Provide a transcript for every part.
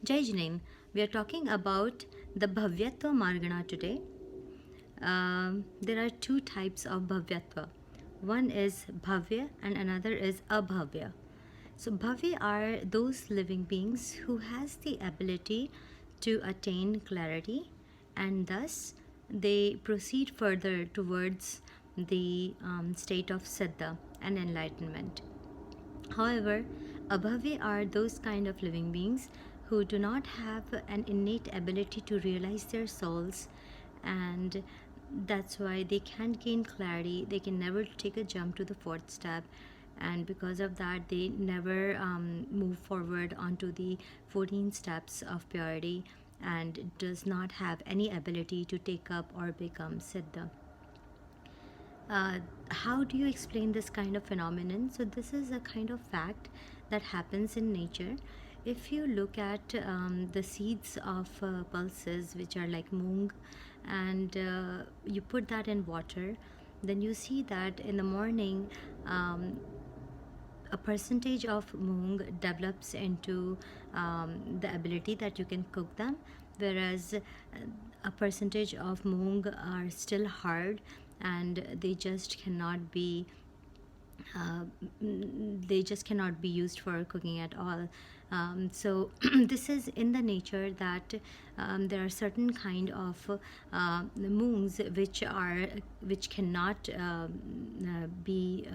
Jai Jineem, we are talking about the bhavyatva Maargana today. There are two types of bhavyatva. One is bhavya and another is abhavya. So bhavya are those living beings who has the ability to attain clarity, and thus they proceed further towards the state of siddha and enlightenment. However, abhavi are those kind of living beings who do not have an innate ability to realize their souls, and that's why they can't gain clarity. They can never take a jump to the fourth step, and because of that, they never move forward onto the 14 steps of purity and does not have any ability to take up or become siddha. How do you explain this kind of phenomenon? So this is a kind of fact that happens in nature. If you look at the seeds of pulses, which are like moong, and you put that in water, then you see that in the morning a percentage of moong develops into the ability that you can cook them, whereas a percentage of moong are still hard and uh, they just cannot be used for cooking at all. So this is in the nature that there are certain kind of moons which cannot be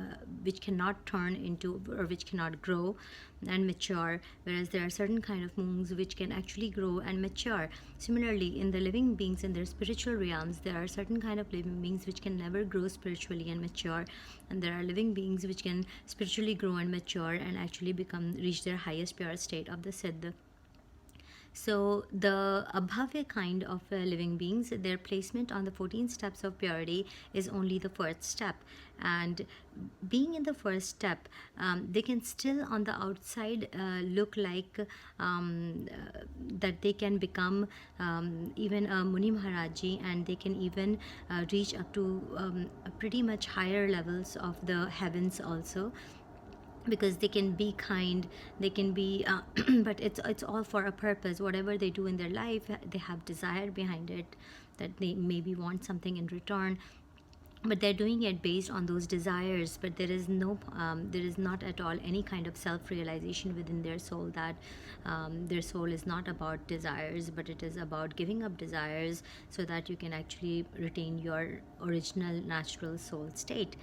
which cannot turn into, or which cannot grow and mature, whereas there are certain kind of moons which can actually grow and mature. Similarly, in the living beings in their spiritual realms, there are certain kind of living beings which can never grow spiritually and mature, and there are living beings which can spiritually grow and mature and actually reach their highest pure state of the siddha. So the abhavya kind of living beings, their placement on the 14 steps of purity is only the first step. And being in the first step, they can still on the outside look like that they can become even a Muni Maharaji, and they can even reach up to pretty much higher levels of the heavens also, because they can be kind, they can be but it's all for a purpose. Whatever they do in their life, they have desire behind it, that they maybe want something in return, but they're doing it based on those desires. But there is not at all any kind of self-realization within their soul, that their soul is not about desires, but it is about giving up desires so that you can actually retain your original natural soul state.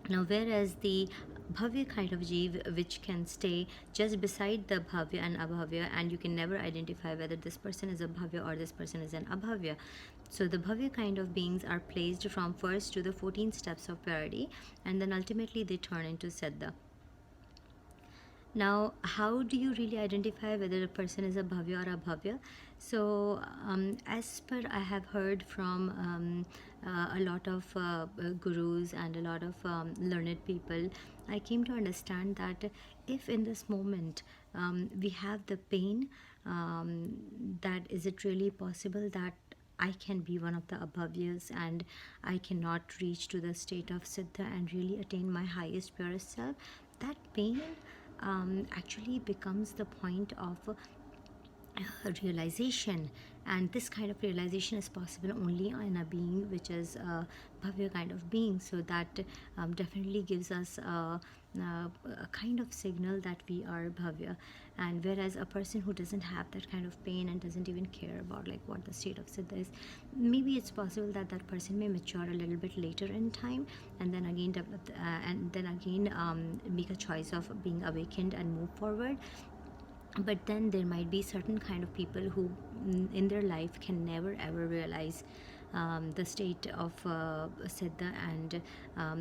Now, whereas the bhavya kind of jeev, which can stay just beside the bhavya and abhavya, and you can never identify whether this person is a bhavya or this person is an abhavya. So the bhavya kind of beings are placed from first to the 14 steps of purity, and then ultimately they turn into siddha. Now, how do you really identify whether a person is a bhavya or a bhavya? So, as per I have heard from a lot of gurus and a lot of learned people, I came to understand that if in this moment we have the pain, that is it really possible that I can be one of the abhavyas and I cannot reach to the state of siddha and really attain my highest purest self? That pain actually becomes the point of realization, and this kind of realization is possible only in a being which is a bhavya kind of being. So that definitely gives us a kind of signal that we are bhavya. And whereas a person who doesn't have that kind of pain and doesn't even care about like what the state of siddha is, maybe it's possible that that person may mature a little bit later in time, and then again develop and then again make a choice of being awakened and move forward. But then there might be certain kind of people who in their life can never ever realize the state of siddha, and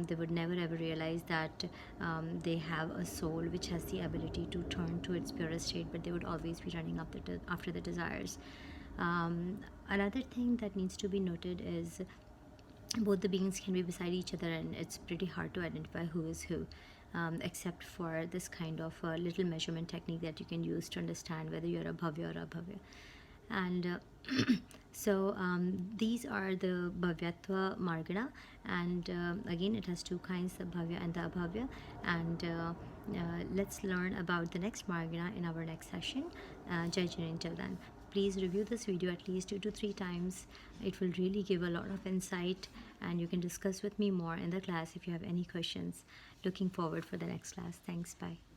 they would never ever realize that they have a soul which has the ability to turn to its purest state, but they would always be running after the desires. Another thing that needs to be noted is both the beings can be beside each other, and it's pretty hard to identify who is who, except for this kind of little measurement technique that you can use to understand whether you're a bhavya or a bhavya. And so these are the bhavyatva Maargana, and again it has two kinds, the bhavya and the abhavya. And let's learn about the next Maargana in our next session. Jai Jane until then. Please review this video at least 2 to 3 times. It will really give a lot of insight, and you can discuss with me more in the class if you have any questions. Looking forward for the next class. Thanks. Bye.